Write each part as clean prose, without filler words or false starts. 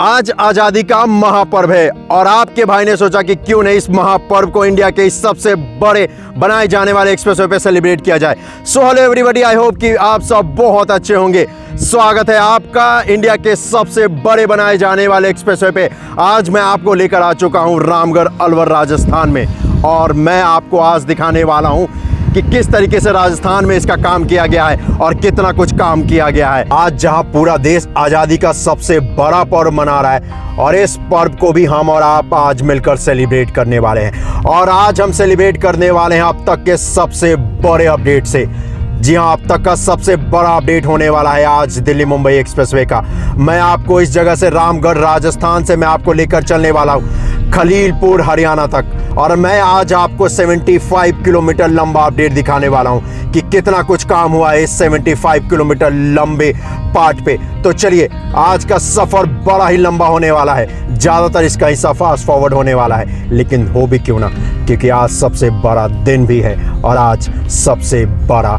आज आजादी का महापर्व है और आपके भाई ने सोचा कि क्यों नहीं इस महापर्व को इंडिया के इस सबसे बड़े बनाए जाने वाले एक्सप्रेसवे पे सेलिब्रेट किया जाए। So hello everybody, I hope कि आप सब बहुत अच्छे होंगे। स्वागत है आपका इंडिया के सबसे बड़े बनाए जाने वाले एक्सप्रेसवे पे। आज मैं आपको लेकर आ चुका हूं रामगढ़ अलवर राजस्थान में और मैं आपको आज दिखाने वाला हूं कि किस तरीके से राजस्थान में इसका काम किया गया है और कितना कुछ काम किया गया है। आज जहां पूरा देश आज़ादी का सबसे बड़ा पर्व मना रहा है और इस पर्व को भी हम और आप आज मिलकर सेलिब्रेट करने वाले हैं। और आज हम सेलिब्रेट करने वाले हैं अब तक के सबसे बड़े अपडेट से। जी हाँ, अब तक का सबसे बड़ा अपडेट होने वाला है आज दिल्ली मुंबई एक्सप्रेसवे का। मैं आपको इस जगह से रामगढ़ राजस्थान से मैं आपको लेकर चलने वाला हूँ खलीलपुर हरियाणा तक और मैं आज आपको 75 किलोमीटर लंबा अपडेट दिखाने वाला हूं कि कितना कुछ काम हुआ है इस 75 किलोमीटर लंबे पार्ट पे। तो चलिए, आज का सफर बड़ा ही लंबा होने वाला है, ज्यादातर इसका हिस्सा फास्ट फॉरवर्ड होने वाला है, लेकिन हो भी क्यों ना, क्योंकि आज सबसे बड़ा दिन भी है और आज सबसे बड़ा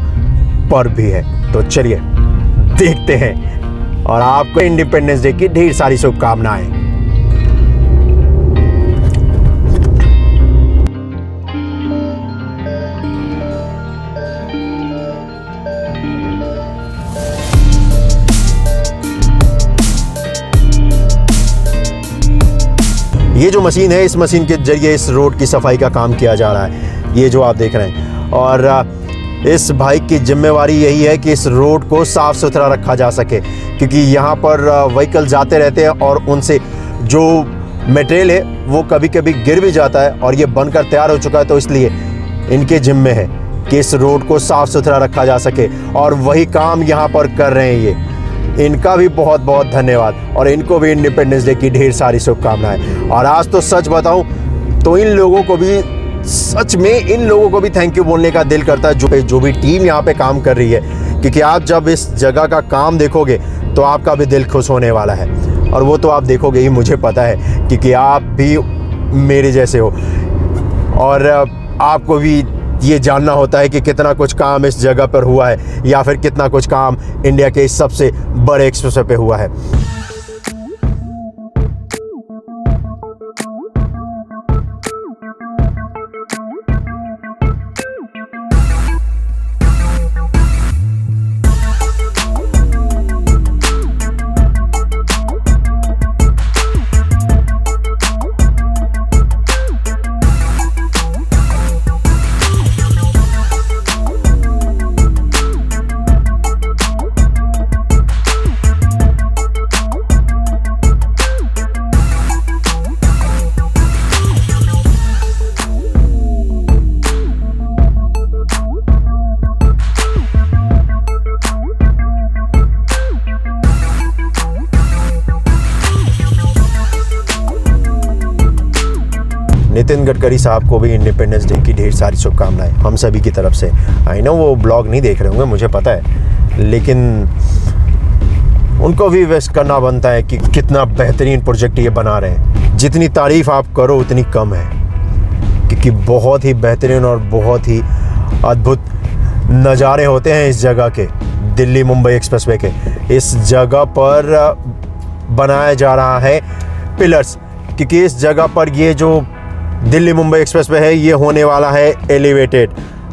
पर्व भी है। तो चलिए देखते हैं और आपको इंडिपेंडेंस डे की ढेर सारी शुभकामनाएं। ये जो मशीन है, इस मशीन के जरिए इस रोड की सफाई का काम किया जा रहा है, ये जो आप देख रहे हैं। और इस भाई की जिम्मेवारी यही है कि इस रोड को साफ़ सुथरा रखा जा सके, क्योंकि यहाँ पर व्हीकल जाते रहते हैं और उनसे जो मटेरियल है वो कभी कभी गिर भी जाता है और ये बनकर तैयार हो चुका है। तो इसलिए इनके जिम्मे है कि इस रोड को साफ़ सुथरा रखा जा सके और वही काम यहाँ पर कर रहे हैं ये। इनका भी बहुत बहुत धन्यवाद और इनको भी इंडिपेंडेंस डे की ढेर सारी शुभकामनाएं। और आज तो सच बताऊं तो इन लोगों को भी, सच में इन लोगों को भी थैंक यू बोलने का दिल करता है जो भी टीम यहाँ पे काम कर रही है, क्योंकि आप जब इस जगह का काम देखोगे तो आपका भी दिल खुश होने वाला है। और वो तो आप देखोगे ही, मुझे पता है, क्योंकि आप भी मेरे जैसे हो और आपको भी ये जानना होता है कि कितना कुछ काम इस जगह पर हुआ है या फिर कितना कुछ काम इंडिया के इस सबसे बड़े एक्सप्रेसवे पे हुआ है। नितिन गडकरी साहब को भी इंडिपेंडेंस डे की ढेर सारी शुभकामनाएं हम सभी की तरफ से। आई नो वो ब्लॉग नहीं देख रहे होंगे, मुझे पता है, लेकिन उनको भी विश करना बनता है कि कितना बेहतरीन प्रोजेक्ट ये बना रहे हैं। जितनी तारीफ़ आप करो उतनी कम है, क्योंकि बहुत ही बेहतरीन और बहुत ही अद्भुत नज़ारे होते हैं इस जगह के, दिल्ली मुंबई एक्सप्रेसवे के। इस जगह पर बनाया जा रहा है पिलर्स, क्योंकि इस जगह पर ये जो दिल्ली मुंबई एक्सप्रेसवे है ये होने वाला है एलिवेटेड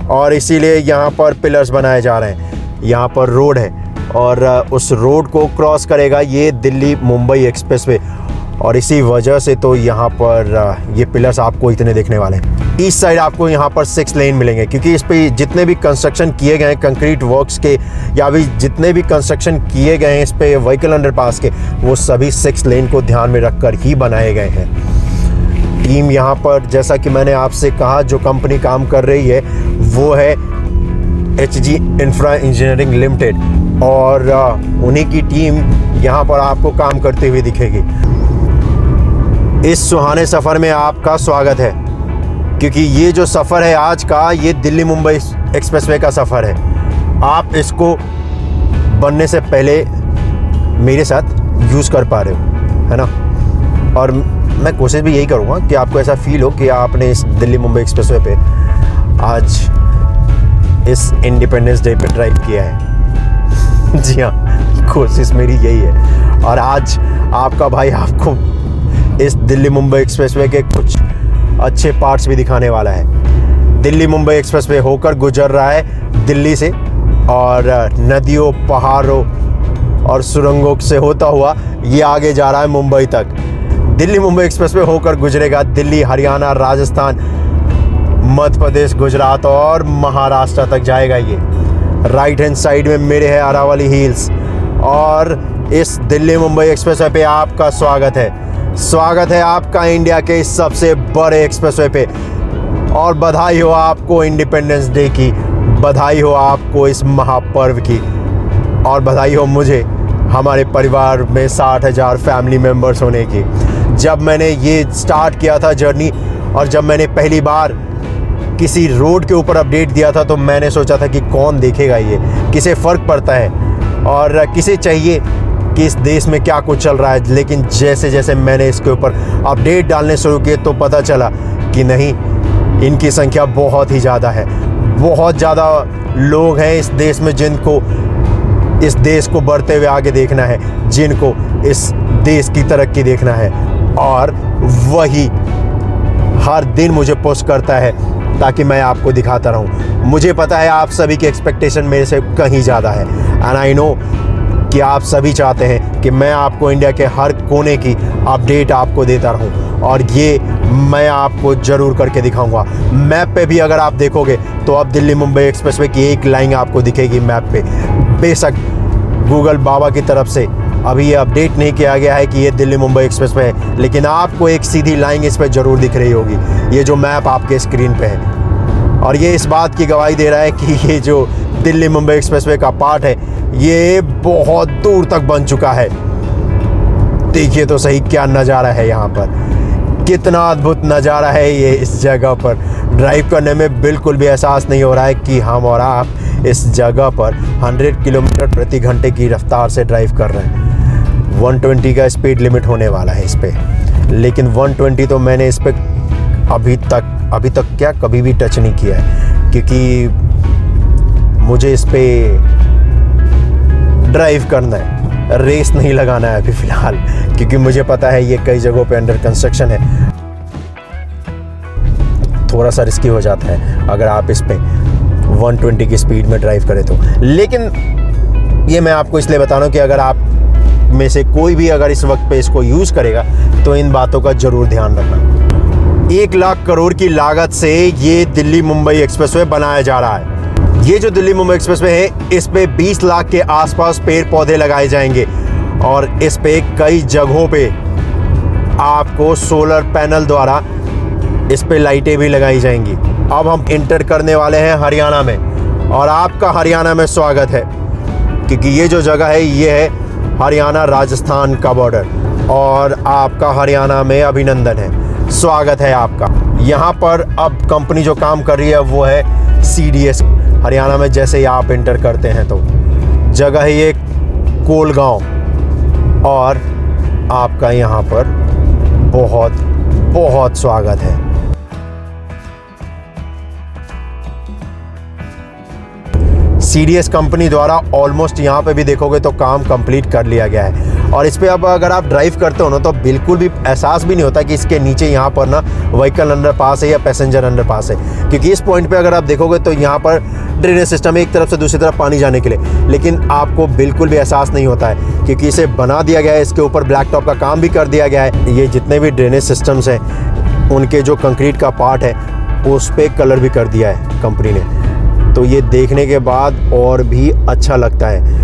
और इसीलिए यहाँ पर पिलर्स बनाए जा रहे हैं। यहाँ पर रोड है और उस रोड को क्रॉस करेगा ये दिल्ली मुंबई एक्सप्रेसवे और इसी वजह से तो यहाँ पर ये पिलर्स आपको इतने देखने वाले हैं। ईस्ट साइड आपको यहाँ पर 6 लेन मिलेंगे, क्योंकि इस पे जितने भी कंस्ट्रक्शन किए गए हैं कंक्रीट वर्क्स के या भी जितने भी कंस्ट्रक्शन किए गए हैं इस पे व्हीकल अंडरपास के, वो सभी 6 लेन को ध्यान में रखकर ही बनाए गए हैं। टीम यहाँ पर, जैसा कि मैंने आपसे कहा, जो कंपनी काम कर रही है वो है HG इंफ्रा इंजीनियरिंग लिमिटेड और उन्हीं की टीम यहाँ पर आपको काम करते हुए दिखेगी। इस सुहाने सफ़र में आपका स्वागत है, क्योंकि ये जो सफ़र है आज का, ये दिल्ली मुंबई एक्सप्रेसवे का सफ़र है। आप इसको बनने से पहले मेरे साथ यूज़ कर पा रहे हो, है ना। और मैं कोशिश भी यही करूँगा कि आपको ऐसा फील हो कि आपने इस दिल्ली मुंबई एक्सप्रेसवे पे आज इस इंडिपेंडेंस डे पे ड्राइव किया है। जी हाँ, कोशिश मेरी यही है। और आज आपका भाई आपको इस दिल्ली मुंबई एक्सप्रेसवे के कुछ अच्छे पार्ट्स भी दिखाने वाला है। दिल्ली मुंबई एक्सप्रेसवे होकर गुजर रहा है दिल्ली से, और नदियों, पहाड़ों और सुरंगों से होता हुआ ये आगे जा रहा है मुंबई तक। दिल्ली मुंबई एक्सप्रेसवे होकर गुजरेगा दिल्ली, हरियाणा, राजस्थान, मध्य प्रदेश, गुजरात और महाराष्ट्र तक जाएगा ये। राइट हैंड साइड में मेरे है अरावली हिल्स, और इस दिल्ली मुंबई एक्सप्रेसवे पे आपका स्वागत है। स्वागत है आपका इंडिया के इस सबसे बड़े एक्सप्रेसवे पे, और बधाई हो आपको इंडिपेंडेंस डे की, बधाई हो आपको इस महापर्व की, और बधाई हो मुझे हमारे परिवार में 60,000 फैमिली मेम्बर्स होने की। जब मैंने ये स्टार्ट किया था जर्नी, और जब मैंने पहली बार किसी रोड के ऊपर अपडेट दिया था, तो मैंने सोचा था कि कौन देखेगा ये, किसे फ़र्क पड़ता है और किसे चाहिए कि इस देश में क्या कुछ चल रहा है। लेकिन जैसे जैसे मैंने इसके ऊपर अपडेट डालने शुरू किए तो पता चला कि नहीं, इनकी संख्या बहुत ही ज़्यादा है। बहुत ज़्यादा लोग हैं इस देश में जिनको इस देश को बढ़ते हुए आगे देखना है, जिनको इस देश की तरक्की देखना है, और वही हर दिन मुझे पुश करता है ताकि मैं आपको दिखाता रहूं। मुझे पता है आप सभी की एक्सपेक्टेशन मेरे से कहीं ज़्यादा है, एंड आई नो कि आप सभी चाहते हैं कि मैं आपको इंडिया के हर कोने की अपडेट आपको देता रहूं, और ये मैं आपको ज़रूर करके दिखाऊंगा। मैप पे भी अगर आप देखोगे तो अब दिल्ली मुंबई एक्सप्रेसवे की एक लाइन आपको दिखेगी मैप पे। बेशक गूगल बाबा की तरफ से अभी ये अपडेट नहीं किया गया है कि ये दिल्ली मुंबई एक्सप्रेसवे है, लेकिन आपको एक सीधी लाइन इस पर ज़रूर दिख रही होगी, ये जो मैप आपके स्क्रीन पे है। और ये इस बात की गवाही दे रहा है कि ये जो दिल्ली मुंबई एक्सप्रेसवे का पार्ट है ये बहुत दूर तक बन चुका है। देखिए तो सही क्या नज़ारा है यहाँ पर, कितना अद्भुत नज़ारा है ये। इस जगह पर ड्राइव करने में बिल्कुल भी एहसास नहीं हो रहा है कि हम और आप इस जगह पर 100 किलोमीटर प्रति घंटे की रफ्तार से ड्राइव कर रहे हैं। 120 का स्पीड लिमिट होने वाला है इस पर, लेकिन 120 तो मैंने इस पर अभी तक क्या कभी भी टच नहीं किया है, क्योंकि मुझे इस पर ड्राइव करना है, रेस नहीं लगाना है अभी फ़िलहाल, क्योंकि मुझे पता है ये कई जगहों पे अंडर कंस्ट्रक्शन है। थोड़ा सा रिस्की हो जाता है अगर आप इस पे 120 की स्पीड में ड्राइव करें तो। लेकिन ये मैं आपको इसलिए बता रहा हूँ कि अगर आप में से कोई भी अगर इस वक्त पे इसको यूज़ करेगा तो इन बातों का ज़रूर ध्यान रखना। 1 लाख करोड़ की लागत से ये दिल्ली मुंबई एक्सप्रेसवे बनाया जा रहा है। ये जो दिल्ली मुंबई एक्सप्रेसवे है इस पे 20 लाख के आसपास पेड़ पौधे लगाए जाएंगे, और इस पे कई जगहों पे आपको सोलर पैनल द्वारा इस पे लाइटें भी लगाई जाएंगी। अब हम इंटर करने वाले हैं हरियाणा में, और आपका हरियाणा में स्वागत है, क्योंकि ये जो जगह है ये है हरियाणा राजस्थान का बॉर्डर, और आपका हरियाणा में अभिनंदन है, स्वागत है आपका। यहाँ पर अब कंपनी जो काम कर रही है वो है CDS हरियाणा में। जैसे ही आप इंटर करते हैं तो जगह है ये कोलगांव, और आपका यहाँ पर बहुत बहुत स्वागत है। CDS कंपनी द्वारा ऑलमोस्ट यहाँ पे भी देखोगे तो काम कंप्लीट कर लिया गया है, और इस पे अब अगर आप ड्राइव करते हो ना तो बिल्कुल भी एहसास भी नहीं होता कि इसके नीचे यहाँ पर ना व्हीकल अंडर पास है या पैसेंजर अंडर पास है, क्योंकि इस पॉइंट पे अगर आप देखोगे तो यहाँ पर ड्रेनेज सिस्टम है एक तरफ से दूसरी तरफ पानी जाने के लिए, लेकिन आपको बिल्कुल भी एहसास नहीं होता है क्योंकि इसे बना दिया गया है। इसके ऊपर ब्लैक टॉप का काम भी कर दिया गया है। ये जितने भी ड्रेनेज सिस्टम्स हैं उनके जो कंक्रीट का पार्ट है उस पर कलर भी कर दिया है कंपनी ने, तो ये देखने के बाद और भी अच्छा लगता है।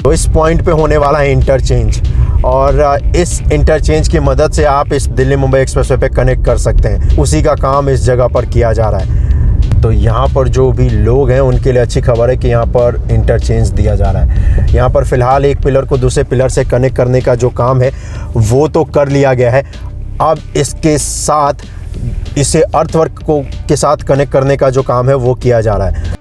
तो इस पॉइंट पे होने वाला है इंटरचेंज, और इस इंटरचेंज की मदद से आप इस दिल्ली मुंबई एक्सप्रेसवे पे कनेक्ट कर सकते हैं। उसी का काम इस जगह पर किया जा रहा है। तो यहाँ पर जो भी लोग हैं उनके लिए अच्छी खबर है कि यहाँ पर इंटरचेंज दिया जा रहा है। यहाँ पर फ़िलहाल एक पिलर को दूसरे पिलर से कनेक्ट करने का जो काम है वो तो कर लिया गया है। अब इसके साथ इसे अर्थवर्क को के साथ कनेक्ट करने का जो काम है वो किया जा रहा है।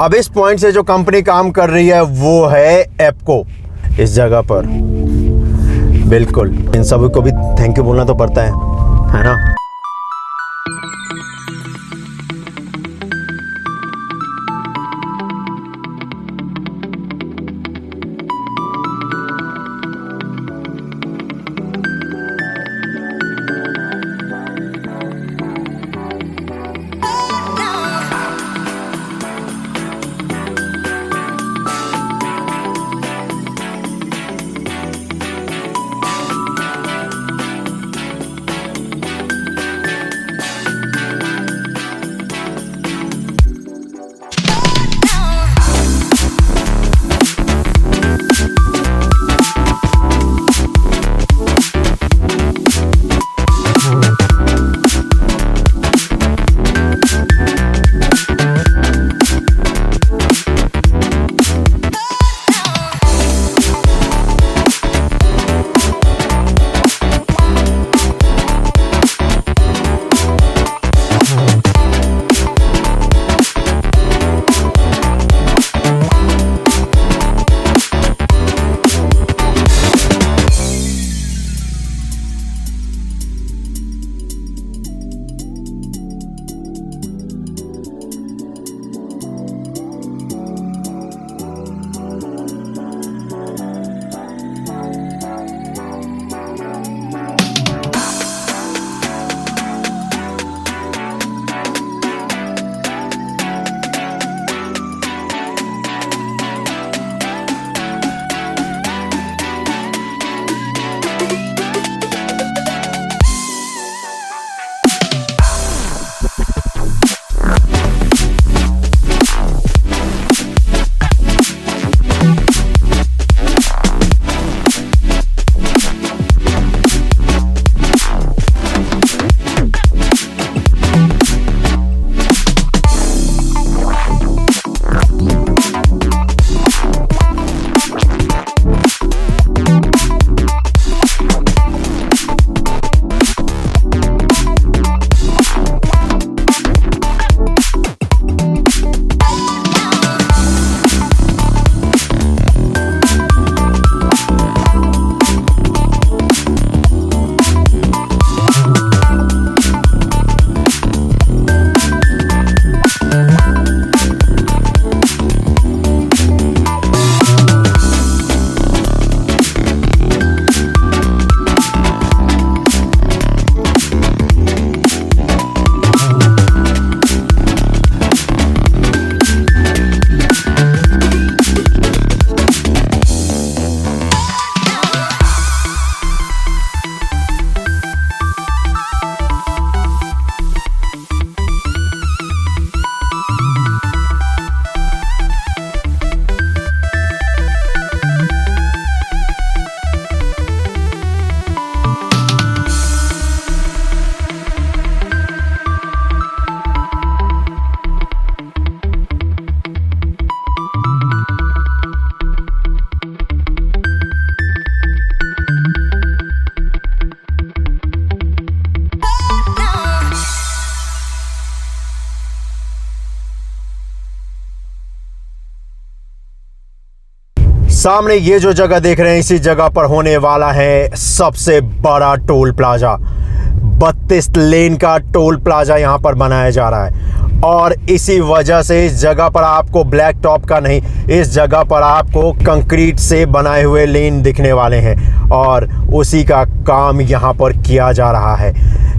अब इस पॉइंट से जो कंपनी काम कर रही है वो है एप्को इस जगह पर। बिल्कुल, इन सभी को भी थैंक यू बोलना तो पड़ता है ना। सामने ये जो जगह देख रहे हैं, इसी जगह पर होने वाला है सबसे बड़ा टोल प्लाजा। 32 लेन का टोल प्लाजा यहाँ पर बनाया जा रहा है और इसी वजह से इस जगह पर आपको ब्लैक टॉप का नहीं, इस जगह पर आपको कंक्रीट से बनाए हुए लेन दिखने वाले हैं और उसी का काम यहाँ पर किया जा रहा है।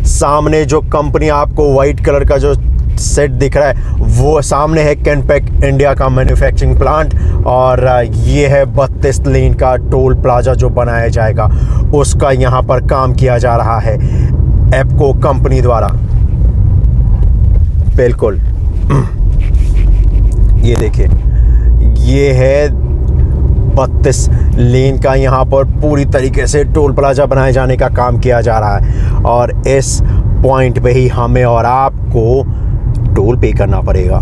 सामने जो कंपनी आपको वाइट कलर का जो सेट दिख रहा है वो सामने है कैनपेक इंडिया का मैन्युफैक्चरिंग प्लांट और ये है 32 लेन का टोल प्लाजा जो बनाया जाएगा, उसका यहाँ पर काम किया जा रहा है एप्को कंपनी द्वारा। बिल्कुल, ये देखिए, ये है 32 लेन का यहाँ पर पूरी तरीके से टोल प्लाजा बनाए जाने का काम किया जा रहा है और इस पॉइंट पे ही हमें और आपको टोल पे करना पड़ेगा।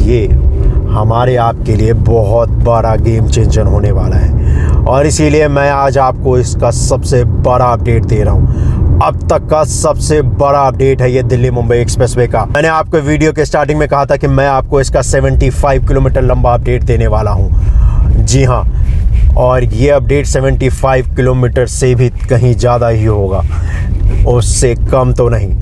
ये हमारे आपके लिए बहुत बड़ा गेम चेंजर होने वाला है और इसीलिए मैं आज आपको इसका सबसे बड़ा अपडेट दे रहा हूँ। अब तक का सबसे बड़ा अपडेट है ये दिल्ली मुंबई एक्सप्रेसवे का। मैंने आपको वीडियो के स्टार्टिंग में कहा था कि मैं आपको इसका 75 किलोमीटर लंबा अपडेट देने वाला हूँ। जी हाँ, और ये अपडेट 75 किलोमीटर से भी कहीं ज़्यादा ही होगा, उससे कम तो नहीं।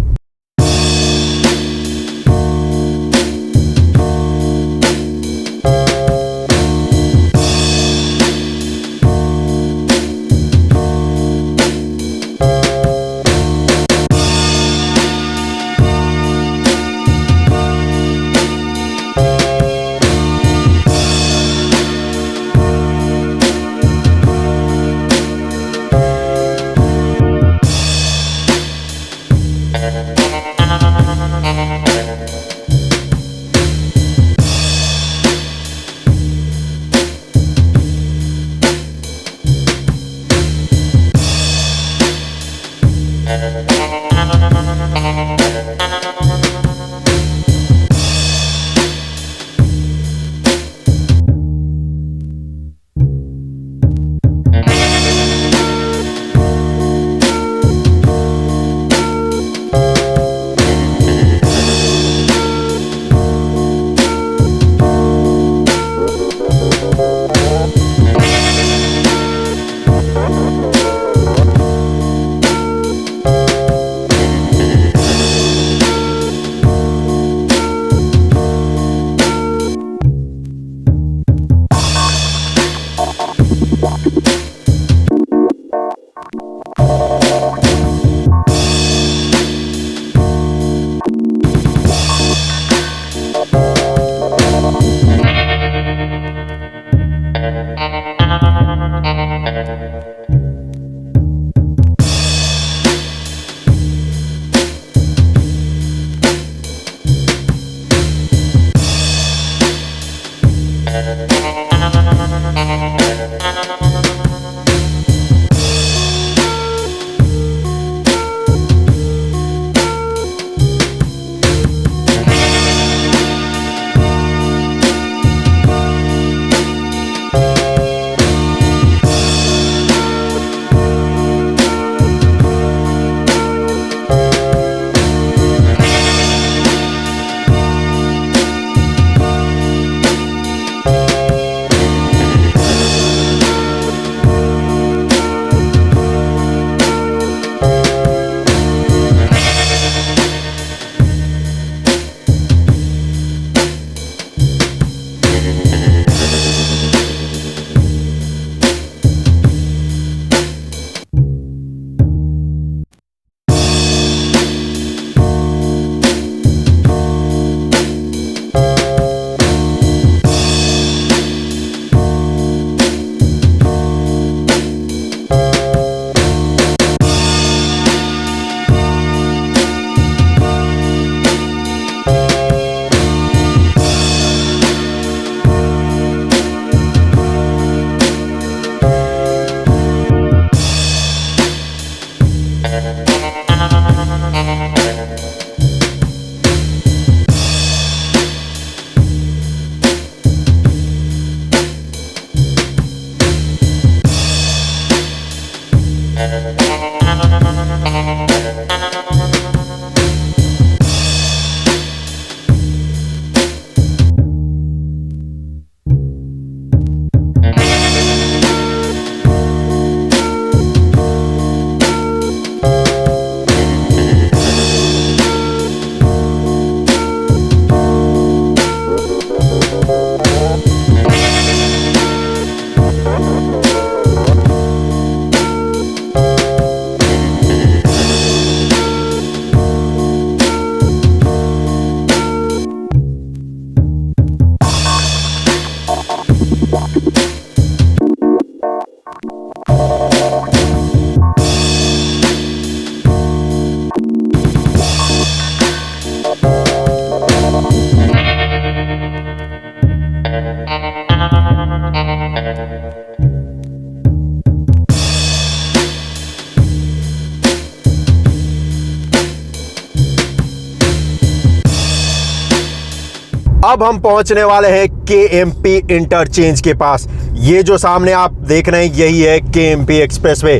अब हम पहुंचने वाले हैं KMP इंटरचेंज के पास। ये जो सामने आप देख रहे हैं यही है KMP एक्सप्रेसवे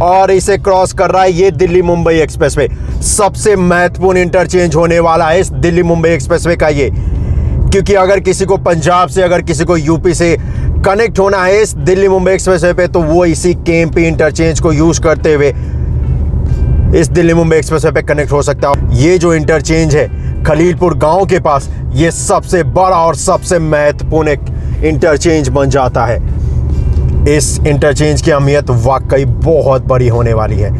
और इसे क्रॉस कर रहा है ये दिल्ली मुंबई एक्सप्रेसवे। सबसे महत्वपूर्ण इंटरचेंज होने वाला है इस दिल्ली मुंबई एक्सप्रेसवे का ये, क्योंकि अगर किसी को पंजाब से अगर किसी को यूपी से कनेक्ट होना है इस दिल्ली मुंबई एक्सप्रेसवे पे तो वो इसी KMP इंटरचेंज को यूज करते हुए इस दिल्ली मुंबई एक्सप्रेसवे पे कनेक्ट हो सकता है। ये जो इंटरचेंज है खलीलपुर गांव के पास, ये सबसे बड़ा और सबसे महत्वपूर्ण एक इंटरचेंज बन जाता है। इस इंटरचेंज की अहमियत वाकई बहुत बड़ी होने वाली है,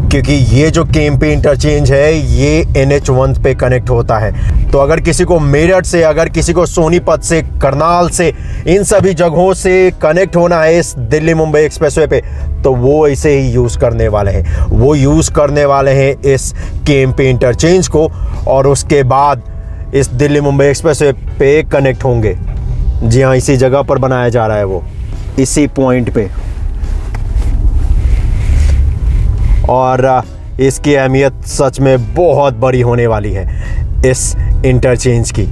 क्योंकि ये जो KMP इंटरचेंज है ये NH1 पे कनेक्ट होता है। तो अगर किसी को मेरठ से, अगर किसी को सोनीपत से, करनाल से, इन सभी जगहों से कनेक्ट होना है इस दिल्ली मुंबई एक्सप्रेसवे पे तो वो इसे ही यूज़ करने वाले हैं। वो यूज़ करने वाले हैं इस KMP इंटरचेंज को और उसके बाद इस दिल्ली मुंबई एक्सप्रेसवे पे कनेक्ट होंगे। जी हाँ, इसी जगह पर बनाया जा रहा है वो, इसी पॉइंट पे। और इसकी अहमियत सच में बहुत बड़ी होने वाली है इस इंटरचेंज की,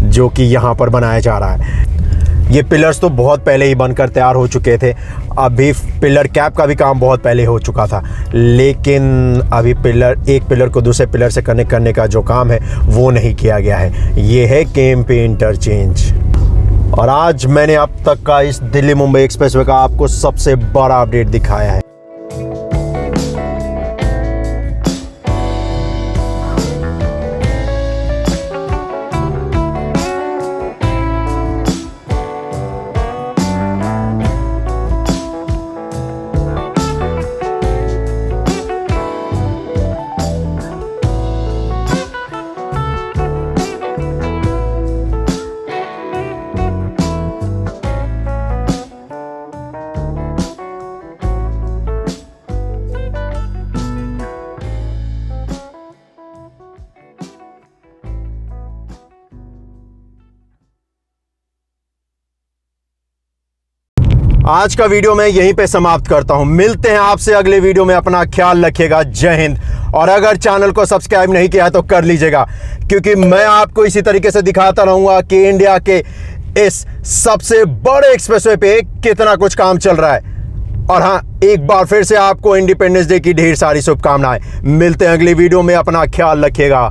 जो कि यहाँ पर बनाया जा रहा है। ये पिलर्स तो बहुत पहले ही बनकर तैयार हो चुके थे, अभी पिलर कैप का भी काम बहुत पहले हो चुका था, लेकिन अभी एक पिलर को दूसरे पिलर से कनेक्ट करने का जो काम है वो नहीं किया गया है। ये है KMP इंटरचेंज। और आज मैंने अब तक का इस दिल्ली मुंबई एक्सप्रेसवे का आपको सबसे बड़ा अपडेट दिखाया है। आज का वीडियो मैं यहीं पे समाप्त करता हूं। मिलते हैं आपसे अगले वीडियो में। अपना ख्याल रखिएगा। जय हिंद। और अगर चैनल को सब्सक्राइब नहीं किया तो कर लीजिएगा, क्योंकि मैं आपको इसी तरीके से दिखाता रहूंगा कि इंडिया के इस सबसे बड़े एक्सप्रेसवे पे कितना कुछ काम चल रहा है। और हाँ, एक बार फिर से आपको इंडिपेंडेंस डे की ढेर सारी शुभकामनाएं। मिलते हैं अगली वीडियो में। अपना ख्याल रखिएगा।